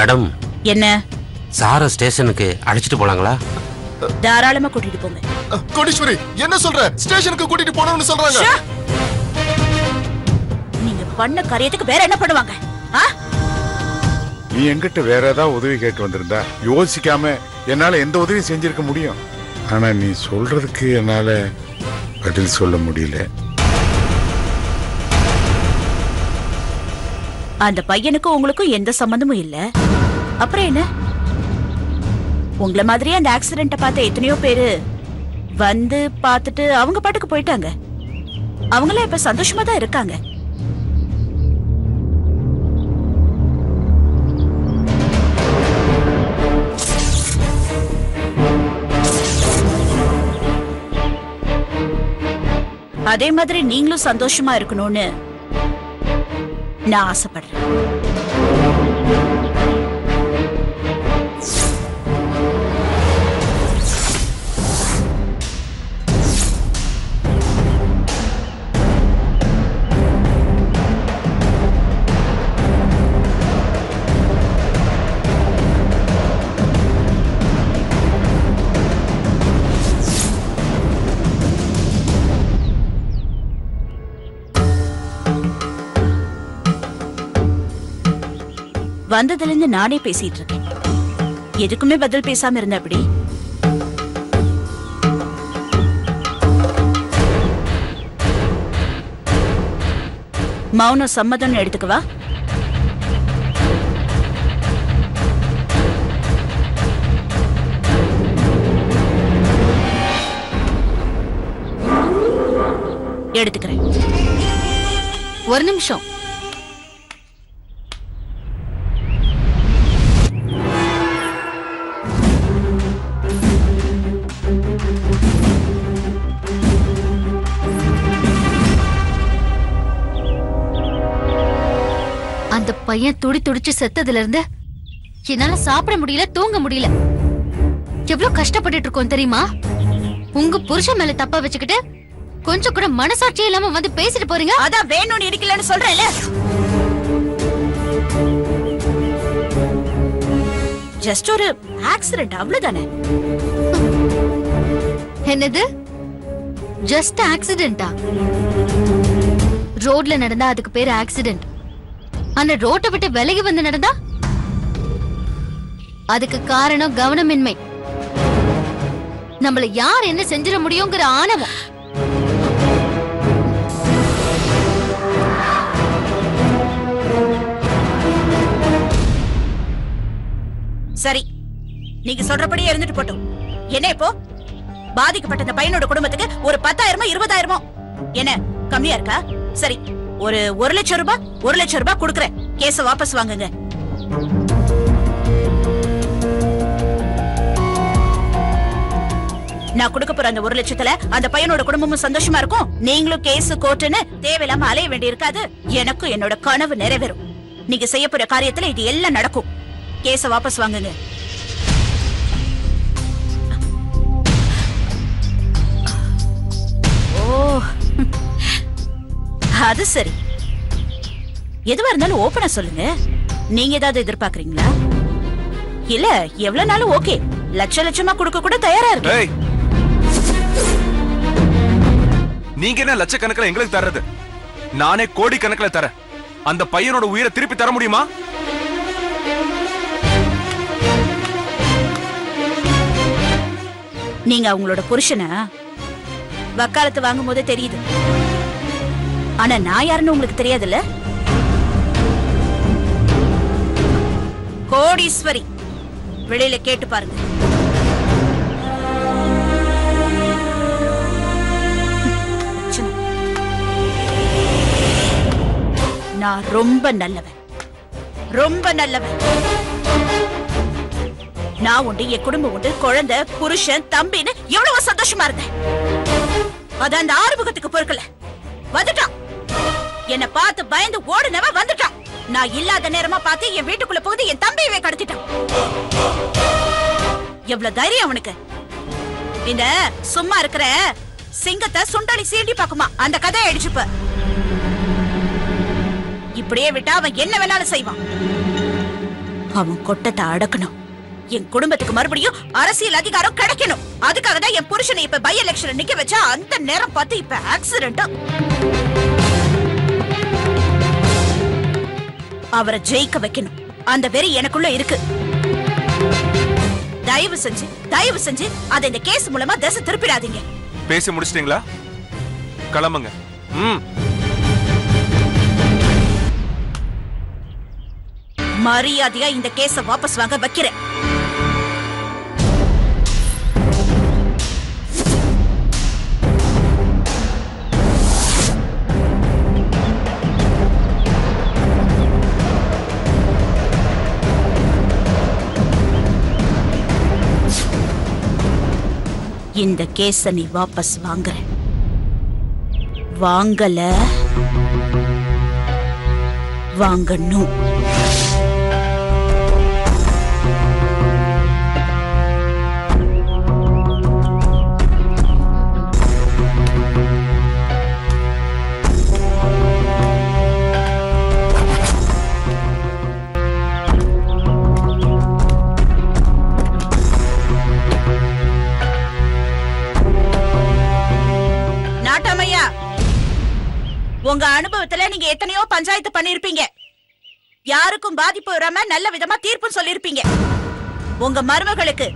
Madam என்ன சார ஸ்டேஷனுக்கு அழைச்சிட்டு போலாங்களா? தாராளமா கூட்டிட்டு போங்க. கோடீஸ்வரி என்ன சொல்ற? ஸ்டேஷனுக்கு கூட்டிட்டு போறோம்னு சொல்றாங்க. நீங்க பண்ண காரியத்துக்கு வேற என்ன பண்ணுவாங்க? நீ என்கிட்ட வேற ஏதாவது உதவி கேட்டு வந்திருந்தா யோசிக்காம என்னால எந்த உதவி செஞ்சிருக்க முடியும். ஆனா நீ சொல்றதுக்கு என்னால பதில் சொல்ல முடியல. அந்த பையனுக்கும் உங்களுக்கும் எந்த சம்பந்தமும் இல்ல. அப்புறம் என்ன? உங்கள மாதிரியே அந்த ஆக்சிடென்ட்ட பார்த்த எத்தனையோ பேரு வந்து பார்த்துட்டு அவங்க பாட்டுக்கு போயிட்டாங்க. அவங்களே இப்ப சந்தோஷமா தான் இருக்காங்க. அதே மாதிரி நீங்களும் சந்தோஷமா இருக்கணும்னு நான் ஆசைப்படுறேன். வந்ததுல இருந்து நானே பேசிட்டு இருக்கேன். எதுக்குமே பதில் பேசாம இருந்த அப்படி. மௌனம் சம்மதம்னு எடுத்துக்கவா? எடுத்துக்கிறேன். ஒரு நிமிஷம். அந்த பையன் துடி துடிச்சு செத்ததுல இருந்து என்னால சாப்பிட முடியல, தூங்க முடியல. எவ்வளவு கஷ்டப்பட்டுட்டு இருக்கோம் தெரியுமா? உங்க புருஷன் மேல தப்பா வச்சுக்கிட்டு கொஞ்சம் கூட மனசாட்சியே இல்லாம வந்து பேசிட்டு போறீங்க. அதான் வேணும்னு இருக்கலன்னு சொல்றேன்ல. ஜஸ்ட் ஒரு ஆக்சிடென்ட், அவ்வளவுதானே. என்னது ஜஸ்ட் ஆக்சிடென்ட்டா? ரோட்ல நடந்தா அதுக்கு பேரு ஆக்சிடென்ட். ஆனா ரோட்டை விட்டு விலகி வந்து நடந்தா அதுக்கு காரணம் கவனமின்மை. நம்மள யார் என்ன செஞ்சிட முடியுங்கிற ஆணவம். சரி, நீங்க சொல்றபடியே இருந்துட்டு போட்டோம். என்ன இப்போ பாதிக்கப்பட்ட அந்த பையனோட குடும்பத்துக்கு ஒரு 10,000 20,000 என்ன கம்மியா இருக்கா? சரி, ஒரு 1,00,000 ரூபாய் 1,00,000 ரூபாய் கொடுக்கறேன். கேஸ வாபஸ் வாங்குங்க. நான் கொடுக்க போற அந்த 1,00,000த்துல அந்த பையனோட குடும்பமும் சந்தோஷமா இருக்கும். நீங்களும் கேஸ் கோர்ட்டுன்னு தேவையில்லாம அலைய வேண்டி இருக்காது. எனக்கும் என்னோட கனவு நிறைவேறும். நீங்க செய்ய போற காரியத்துல இது எல்லாம் நடக்கும். கேஸ வாபஸ் வாங்குங்க. ஓ, அது சரி. எதுவா இருந்தாலும் ஓபனா சொல்லுங்க. நீங்க ஏதாவது எதிர்பார்க்கறீங்களா? இல்ல எவ்வளவு நாளும் ஓகே. லட்சமா கொடுக்க கூட தயாரா இருக்கு. நீங்க என்ன லட்சக்கணக்கில் எங்களுக்கு தர்றது? நானே கோடி கணக்கில் தரேன். அந்த பையனோட உயிரை திருப்பி தர முடியுமா? நீங்க அவங்களோட புருஷனை வக்காலத்து வாங்கும் போதே தெரியுது. ஆனா நான் யாருன்னு உங்களுக்கு தெரியாதுல்ல. கோடீஸ்வரி, வெளியில கேட்டு பாருங்க. நான் ரொம்ப நல்லவன், ரொம்ப நல்லவன். நான் உண்டு, என் குடும்பம் உண்டு, குழந்தை, புருஷன், தம்பின்னு எவ்வளவு சந்தோஷமா இருந்தேன். அது அந்த ஆறுமுகத்துக்கு பொறுக்கல. வந்துட்டான். என்ன பார்த்து பயந்து ஓடுனவன் வந்துட்டான். நான் இல்லாத நேரமா பார்த்து என் வீட்டுக்குள்ள போகுது என் தம்பியவே கடத்திட்டான். எவ்வளவு தைரியம் அவனுக்கு! இந்த சும்மா இருக்கிற சிங்கத்தை சுண்டலி சீண்டி பாக்குமா, அந்த கதையை அடிச்சுப்ப. இப்படியே விட்டா அவன் என்ன வேணாலும் செய்வான். அவன் கொட்டத்தை அடக்கணும். என் குடும்பத்துக்கு மறுபடியும் அரசியல் அதிகாரம் கிடைக்கணும். அதுக்காக தான் என் புருஷனை இப்ப பை எலெக்ஷன் நிக்க வச்சா அந்த நேரம் பார்த்து இப்ப ஆக்சிடென்ட். அவரை ஜெயிக்க வைக்கணும். அந்த வெறி எனக்குள்ள இருக்கு. தயவு செஞ்சு அதை இந்த கேஸ் மூலமா திசை திருப்பிடாதீங்க. பேசி முடிச்சிட்டீங்களா? கிளம்புங்க. மரியாதையா இந்த கேஸ வாபஸ் வாங்க வைக்கிறேன். இந்த கேஸ நீ வாபஸ் வாங்குற. வாங்கல வாங்கணும். உங்க அனுபவத்துல நீங்க எத்தனையோ பஞ்சாயத்து பண்ணிருப்பீங்க. யாருக்கும் பாதிப்பு வராம நல்ல விதமா தீர்ப்பு சொல்லிருப்பீங்க. உங்க மருமகளுக்கு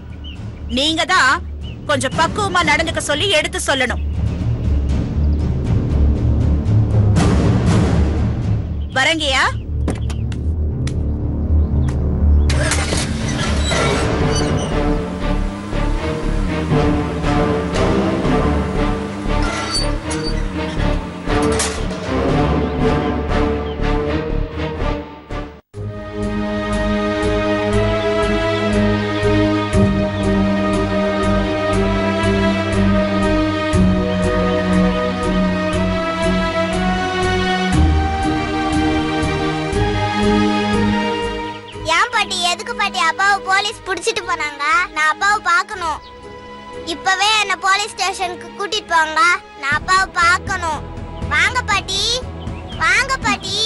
நீங்க தான் கொஞ்சம் பக்குவமா நடந்துக்க சொல்லி எடுத்து சொல்லணும். வரங்கயா? போலீஸ் புடிச்சிட்டு போனாங்க. நான் அப்பாவை பார்க்கணும். இப்பவே என்ன போலீஸ் ஸ்டேஷனுக்கு கூட்டிட்டு போங்க. நான் அப்பாவை பார்க்கணும். வாங்க பாட்டி, வாங்க பாட்டி,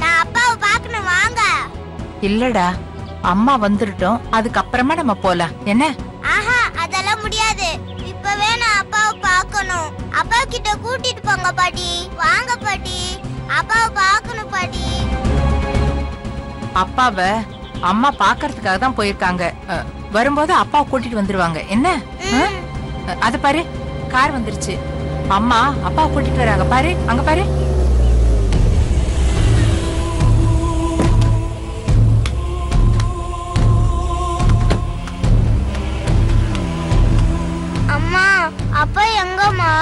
நான் அப்பாவை பார்க்கணும். வாங்க. இல்லடா, அம்மா வந்துட்டோம், அதுக்கப்புறமா நம்ம போலாம். என்ன? ஆஹா, அதெல்லாம் முடியாது. இப்பவே நான் அப்பாவை பார்க்கணும். அப்பா கிட்ட கூட்டிட்டு போங்க பாட்டி. வாங்க பாட்டி, அப்பாவை பார்க்கணும் பாட்டி. அப்பாவை அம்மா பாக்குறதுக்காக தான் போயிருக்காங்க. வரும்போது அப்பாவை கூட்டிட்டு வந்துருவாங்க. என்ன? அது பாரு, கார் வந்துருச்சு. அம்மா அப்பாவை கூட்டிட்டு வராங்க. பாரு, அங்க பாரு. அம்மா, அப்பா எங்கம்மா?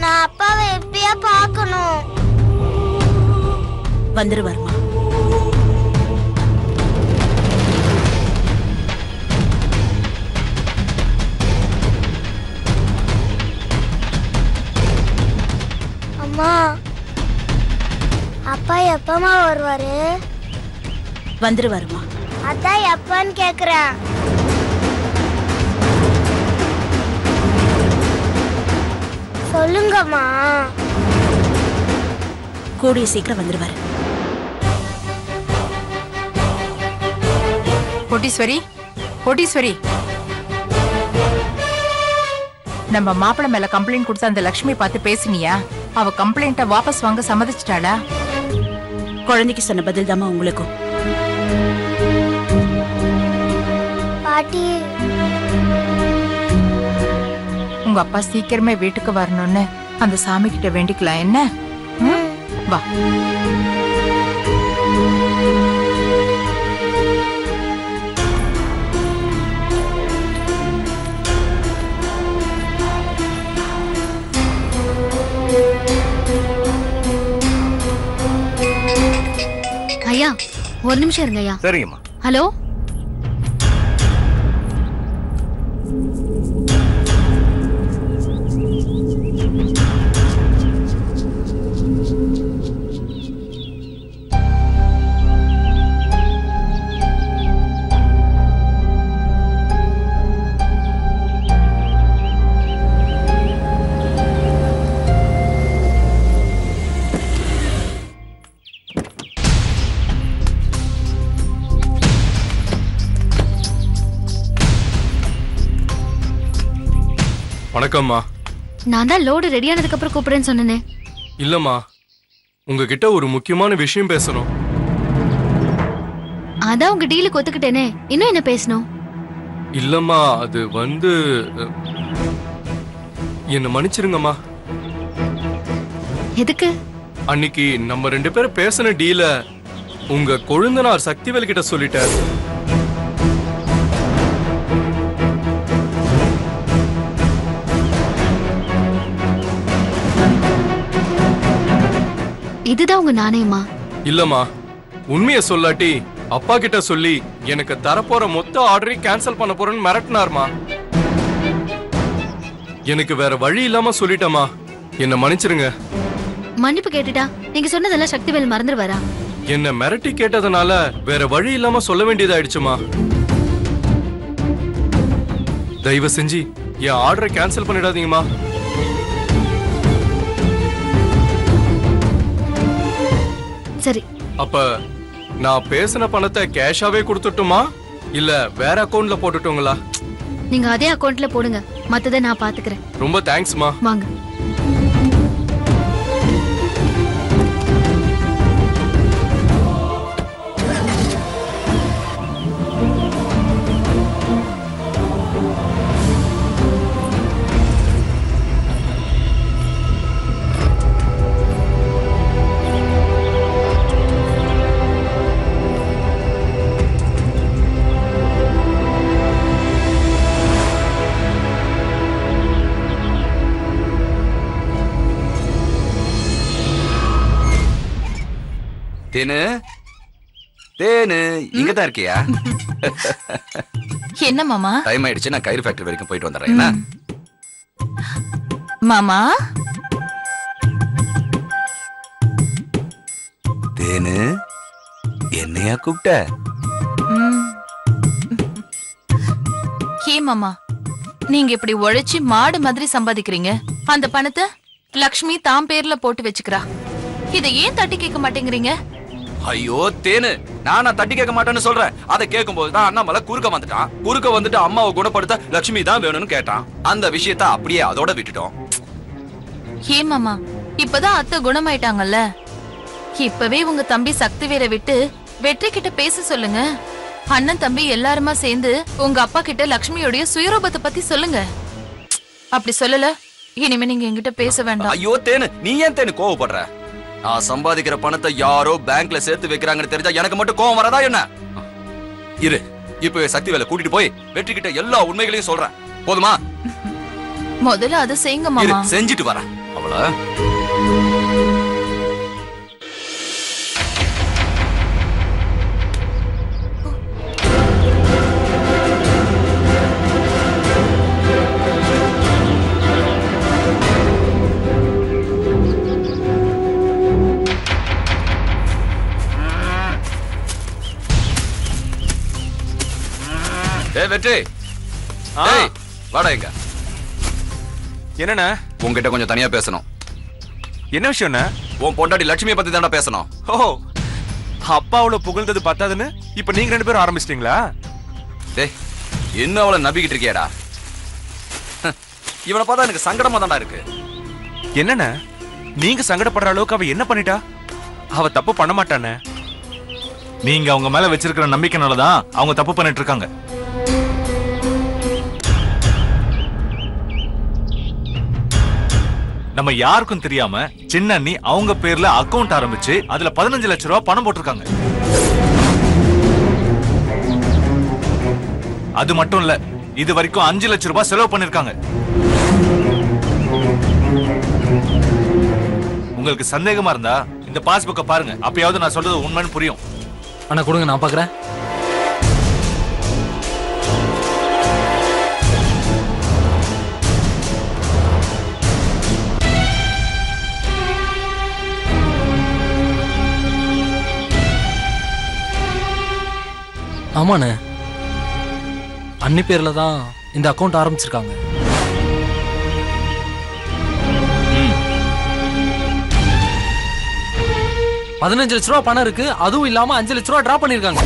நான் அப்பாவை எப்படியா பார்க்கணும். வந்துருவாருமா. அம்மா, அப்பா எப்பமா வருவாரு? வந்துருவாருமா. அதான் எப்பன்னு கேக்குறேன். சொல்லுங்கம்மா. கூடிய சீக்கிரம் வந்துருவாரு. கோட்டீஸ்வரி, கோட்டீஸ்வரி, நம்ம மாப்பிள்ளை மேல கம்ப்ளைண்ட் கொடுத்த அந்த லட்சுமி பார்த்து பேசினியா? அவ கம்ப்ளைண்ட வாபஸ் வாங்க சம்மதிச்சிட்டாளா? குழந்தைக்கு சொன்ன பதில் தாமா உங்களுக்கும். பாட்டி, உங்க அப்பா சீக்கிரமே வீட்டுக்கு வரணும்னு அந்த சாமி கிட்ட வேண்டிக்கலாம். என்ன? வா. ஐயா, ஒரு நிமிஷம் இருங்க ஐயா. சரிங்கம்மா. ஹலோ, வணக்கம்மா. நான் தான் லோடு ரெடி ஆனதுக்கு அப்புறம் கூப்பிடுறேன்னு சொன்னேனே. இல்லம்மா, உங்ககிட்ட ஒரு முக்கியமான விஷயம் பேசணும். அதான் உங்க டீலுக்கு ஒத்துக்கிட்டேனே, இன்னும் என்ன பேசணும்? இல்லம்மா, அது என்ன மன்னிச்சிருங்கம்மா. எதுக்கு? அன்னைக்கு நம்ம 2 பேரும் பேசின டீல உங்க கொழுந்தனார் சக்திவேல் கிட்ட சொல்லிட்டார். இதுதான் உங்க நாணயமா? இல்லம்மா, உண்மைய சொல்லாட்டி அப்பா கிட்ட சொல்லி எனக்கு தரப்போற மொத்த ஆர்டரை கேன்சல் பண்ண போறேன்னு மிரட்டினார்மா. எனக்கு வேற வழி இல்லாம சொல்லிட்டமா, என்ன மன்னிச்சிருங்க. மன்னிப்பு கேட்டுட்டா நீங்க சொன்னதெல்லாம் சக்திவேல் மறந்துடுவாரா? என்ன மிரட்டி கேட்டதுனால வேற வழி இல்லாம சொல்ல வேண்டியதாயிடுச்சுமா. தயவு செஞ்சு என் ஆர்டரை கேன்சல் பண்ணிடாதீங்கம்மா. சரி. அப்ப நான் பேசின பணத்தை கேஷாவே கொடுத்துட்டுமா இல்ல வேற அக்கவுண்ட்ல போட்டுட்டுங்களா? நீங்க அதே அக்கவுண்ட்ல போடுங்க, மத்ததை நான் பாத்துக்கிறேன். ரொம்ப தேங்க்ஸ்மா. வாங்க. தேனு, தேனு இங்கதான் இருக்கியா? என்ன மாமா? டைம் ஆயிடுச்சு, நான் கயிறு ஃபேக்டரி வரைக்கும் போயிட்டு வந்துடுறேன். மாமா, தேனு என்னையா கூப்பிட்ட? ஏ மாமா, நீங்க இப்படி உழைச்சி மாடு மாதிரி சம்பாதிக்கிறீங்க, அந்த பணத்தை லக்ஷ்மி தாம் பேர்ல போட்டு வச்சுக்கிறா. இதை ஏன் தட்டி கேட்க மாட்டேங்கிறீங்க? ஐயோ தேனு, நானா தட்டி கேட்க மாட்டேன்னு சொல்றேன். அதை கேட்கும் போதுதான் அண்ணாமலை குறுக்க வந்துட்டான். குறுக்க வந்துட்டு அம்மாவை குணப்படுத்த லட்சுமி தான் வேணும்னு கேட்டான். அந்த விஷயத்தை அப்படியே அதோட விட்டுட்டோம். ஏ மாமா, இப்பதான் அத்தை குணமாயிட்டாங்கல்ல, இப்பவே உங்க தம்பி சக்திவேலை விட்டு வெற்றி கிட்ட பேச சொல்லுங்க. அண்ணன் தம்பி எல்லாருமா சேர்ந்து உங்க அப்பா கிட்ட லக்ஷ்மியோடைய சுயரூபத்தை பத்தி சொல்லுங்க. அப்படி சொல்லல, இனிமே நீங்க என்கிட்ட பேச வேண்டாம். ஐயோ தேனு, நீ ஏன் தேனு கோவப்படுற? நான் சம்பாதிக்கிற பணத்தை யாரோ பேங்க்ல சேர்த்து வைக்கிறாங்கன்னு தெரிஞ்சா எனக்கு மட்டும் கோவம் வரதா என்ன? இரு, இப்ப சக்திவேலை கூட்டிட்டு போய் வெற்றி கிட்ட எல்லா உண்மைகளையும் சொல்றேன். போதுமா? முதல்ல அதை செய்யுங்க மாமா. செஞ்சுட்டு வரேன் அவள. வெற்றி, வாடா. எங்க என்னண்ணா? உங்ககிட்ட கொஞ்சம் தனியா பேசணும். என்ன விஷயம்ண்ணா? உன் பொண்டாட்டி லட்சுமியை பத்தி தானே பேசணும். ஓ, அப்பாவுல புகழ்ந்தது பத்தாதுன்னு இப்ப நீங்க 2 பேரும் ஆரம்பிச்சிட்டீங்களா? டேய், என்ன அவளை நம்பிக்கிட்டு இருக்கியாடா? இவனை பார்த்தா எனக்கு சங்கடமா தான்டா இருக்கு. என்னண்ணா, நீங்க சங்கடப்படுற அளவுக்கு அவ என்ன பண்ணிட்டா? அவ தப்பு பண்ண மாட்டானே. நீங்க அவங்க மேல வச்சிருக்கிற நம்பிக்கைனாலதான் அவங்க தப்பு பண்ணிட்டு இருக்காங்க. நம்ம யாருக்கும் தெரியாம சின்ன அண்ணி அவங்க பேர்ல அக்கவுண்ட் ஆரம்பிச்சு அதுல 15 லட்சம் ரூபாய் பணம் போட்டிருக்காங்க. அது மட்டும் இல்ல, இது வரைக்கும் 5 லட்சம் ரூபாய் செலவு பண்ணிருக்காங்க. உங்களுக்கு சந்தேகமா இருந்தா இந்த பாஸ்புக்கை பாருங்க, அப்பயாவது நான் சொல்றது உண்மைன்னு புரியும். அண்ணா கொடுங்க, நான் பாக்குறேன். ஆமாண்ணே, அன்னி பேர்ல தான் இந்த அக்கவுண்ட் ஆரம்பிச்சிருக்காங்க. $15 லட்ச ரூபா பணம் இருக்கு, அதுவும் இல்லாம 5 லட்ச ரூபா டிரா பண்ணிருக்காங்க.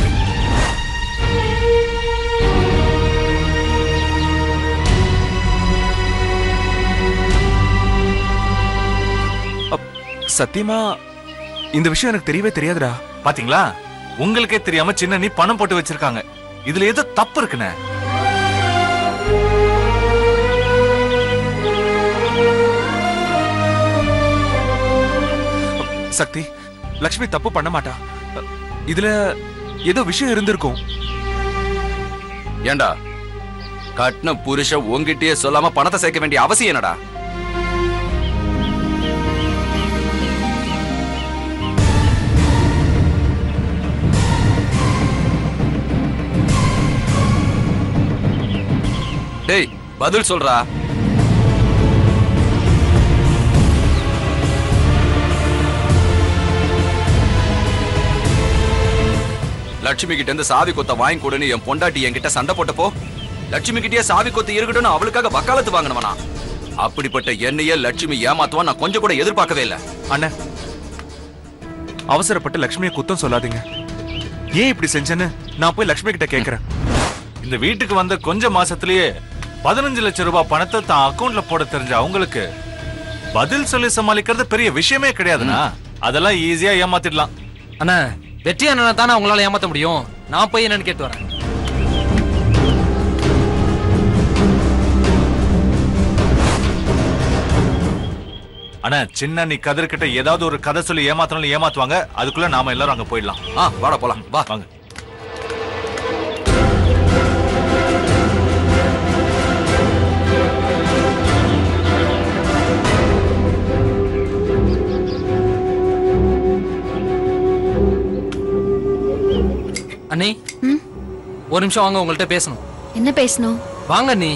சத்தியமா இந்த விஷயம் எனக்கு தெரியவே தெரியாதுடா. பாத்தீங்களா, உங்களுக்கே தெரியாம சின்ன நீ பணம் போட்டு வச்சிருக்காங்க. இதுல ஏதோ தப்பு இருக்குண்ணே. சக்தி, லக்ஷ்மி தப்பு பண்ண மாட்டா. இதுல ஏதோ விஷயம் இருந்திருக்கும். ஏண்டா கட்டின புருஷ உங்ககிட்டயே சொல்லாம பணத்தை சேர்க்க வேண்டிய அவசியம் என்னடா? டேய் பதில் சொல்றா. லட்சுமி கிட்ட இருந்து சாவி கொத்த வாங்கி கொடுன்னு என் பொண்டாட்டி என்கிட்ட சண்டை போட்டப்போ லட்சுமி கிட்டே சாவி கொத்து இருக்கட்டும்னு அவளுக்காக வக்காலத்து வாங்கினவனா? அப்படிப்பட்ட என்னையே லட்சுமி ஏமாத்துவான் நான் கொஞ்சம் கூட எதிர்பார்க்கவே இல்லை. அண்ணன், அவசரப்பட்டு லட்சுமியை குத்தம் சொல்லாதீங்க. ஏன் இப்படி செஞ்சேன்னு நான் போய் லட்சுமி கிட்ட கேக்குறேன். இந்த வீட்டுக்கு வந்த கொஞ்ச மாசத்திலேயே 15 லட்சம் ரூபாய் பணத்தை தான் அக்கவுண்ட்ல போட தெரிஞ்ச அவங்களுக்கு பதில் சொல்லி சமாளிக்கிறது பெரிய விஷயமே கிடையாதுண்ணா. அதெல்லாம் ஈஸியா ஏமாத்திடலாம். அண்ணா, வெற்றி அண்ணனை தானே உங்களால ஏமாத்த முடியும். நான் போய் என்னன்னு கேட்டு வரேன். அண்ணா, சின்ன நீ கதிர்கிட்ட ஏதாவது ஒரு கதை சொல்லி ஏமாத்தணும் ஏமாத்துவாங்க. அதுக்குள்ள நாம எல்லாரும் அங்க போயிடலாம். வாடா போலாம். வா வாங்க. அண்ணி, ஒரு நிமிஷம் வாங்க, உங்கள்ட்ட பேசணும். என்ன பேசணும்? வாங்க அண்ணி.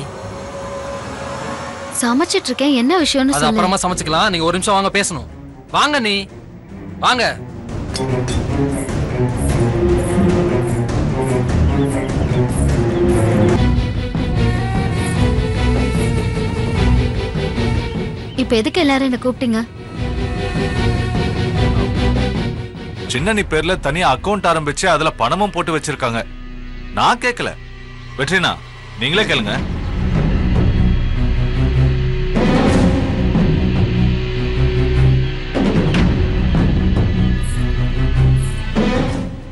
சமைச்சிட்டு இருக்கேன், என்ன விஷயம்னு அது சொல்லு. அப்புறமா சமைச்சுக்கலாம். நீங்க ஒரு நிமிஷம் வாங்க, பேசணும். வாங்க அண்ணி, வாங்க. இப்ப எதுக்கு எல்லாரும் என்ன கூப்பிட்டீங்க? சின்ன நீ பேர்ல தனியா அக்கவுண்ட் ஆரம்பிச்சு அதுல பணமும் போட்டு வச்சிருக்காங்க. நான் கேட்கல. வெற்றினா நீங்களே கேளுங்க.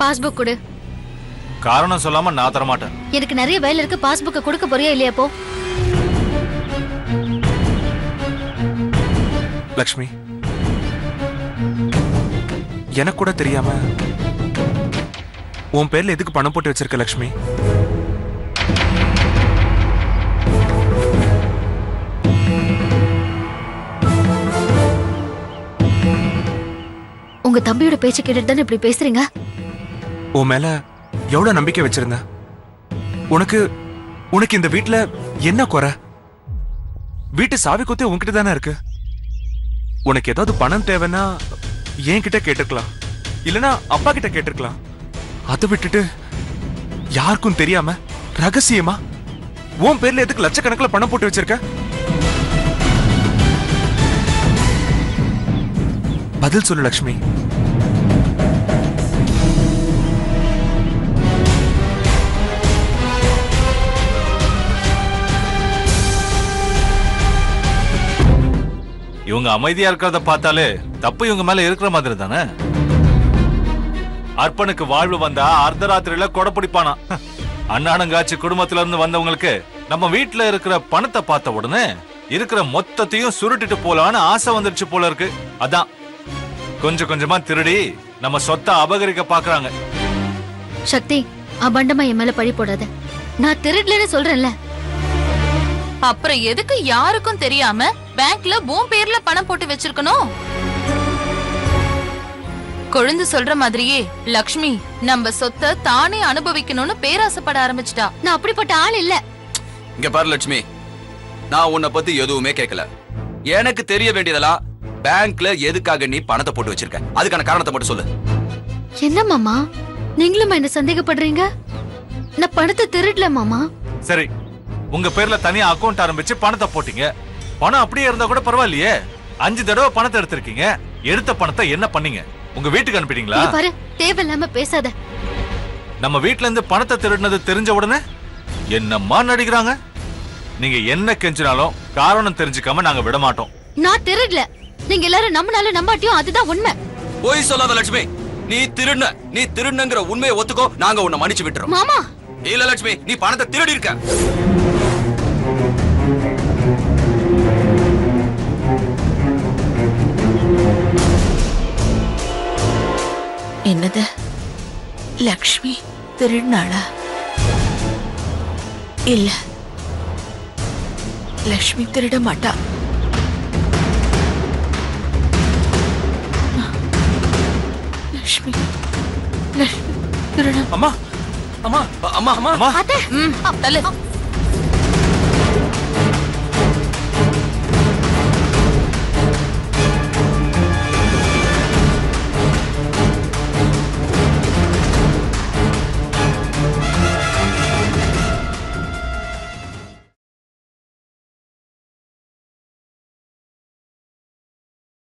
பாஸ்புக் கொடு. காரணம் சொல்லாம நான் தர மாட்டேன். எனக்கு நிறைய வேலை இருக்கு. பாஸ்புக்க கொடுக்க போறியா இல்லையா? போ. லக்ஷ்மி, எனக்கு கூட தெரியாம உன் பேர்ல எதுக்கு பணம் போட்டு வச்சிருக்க லக்ஷ்மி? உங்க தம்பியோட பேச்ச கேட்டுட்டு தானே இப்படி பேசுறீங்க? உன் மேல எவ்வளவு நம்பிக்கை வச்சிருந்த? உனக்கு உனக்கு இந்த வீட்டுல என்ன குறை? வீட்டு சாவி கொத்தே உன்கிட்ட தானே இருக்கு. உனக்கு ஏதாவது பணம் தேவைன்னா என்கிட்ட கேட்டுக்கலாம், இல்லனா அப்பா கிட்ட கேட்டிருக்கலாம். அதை விட்டுட்டு யாருக்கும் தெரியாம ரகசியமா உன் பேர்ல எதுக்கு லட்சக்கணக்கில் பணம் போட்டு வச்சிருக்க? பதில் சொல்லு லக்ஷ்மி. இவங்க அமைதியா இருக்கிறத பார்த்தாலே தப்பு இவங்க மேல இருக்கிற மாதிரி தானே. அர்ப்பனுக்கு வாழ்வு வந்தா அர்த்தராத்திரியில கொடை பிடிப்பானா. அண்ணானங்காட்சி குடும்பத்துல இருந்து வந்தவங்களுக்கு நம்ம வீட்டுல இருக்கிற பணத்தை பார்த்த உடனே இருக்கிற மொத்தத்தையும் சுருட்டிட்டு போலான்னு ஆசை வந்துருச்சு போல இருக்கு. அதான் கொஞ்சம் கொஞ்சமா திருடி நம்ம சொத்தை அபகரிக்க பாக்குறாங்க. சக்தி, அபண்டமா என் மேல பழி போடாத. நான் திருடலன்னு சொல்றேன்ல. அப்புறம் எதுக்கு யாருக்கும் தெரியாம பேங்க்ல உன் பேர்ல பணம் போட்டு வச்சிருக்கணும்? கொழுந்து சொல்ற மாதிரியே லக்ஷ்மி நம்ம சொத்தை தானே அனுபவிக்கணும்னு பேராசைப்பட ஆரம்பிச்சிட்டா. நான் அப்படிப்பட்ட ஆள் இல்ல. இங்க பாரு லட்சுமி, நான் உன்னை பத்தி எதுவுமே கேட்கல. எனக்கு தெரிய வேண்டியதெல்லாம் பேங்க்ல எதுக்காக நீ பணத்தை போட்டு வச்சிருக்க, அதுக்கான காரணத்தை மட்டும் சொல்லு. என்ன மாமா, நீங்களும் என்ன சந்தேகப்படுறீங்க? நான் பணத்தை திருடல மாமா. சரி, உங்க பேர்ல தனியா அக்கவுண்ட் ஆரம்பிச்சு பணத்தை போட்டீங்க. பணம் அப்படியே இருந்தா கூட பரவாயில்லையே. 5 தடவை பணத்தை எடுத்திருக்கீங்க. எடுத்த பணத்தை என்ன பண்ணீங்க? உங்க வீட்டுக்கு அனுப்பிட்டீங்களா? பாரு, தேவையில்லாம பேசாத. நம்ம வீட்ல இருந்து பணத்தை திருடினது தெரிஞ்ச உடனே என்னம்மா நடிக்கிறாங்க. நீங்க என்ன கெஞ்சினாலும் காரணம் தெரிஞ்சுக்காம நாங்க விட மாட்டோம். நான் திருடல. நீங்க எல்லாரும் நம்பினாலும் நம்பாட்டியும் அதுதான் உண்மை. போய் சொல்லாத லட்சுமி. நீ திருடுனங்கிற உண்மையை ஒத்துக்கோ, நாங்க உன்னை மன்னிச்சு விட்டுறோம். மாமா இல்ல லட்சுமி, நீ பணத்தை திருடி இருக்க. என்னது லக்ஷ்மி திருநாளா? இல்ல, லக்ஷ்மி திருட மாட்டா. லக்ஷ்மி திருட. அம்மா அம்மா அம்மா அம்மா அத்தை தள்ளு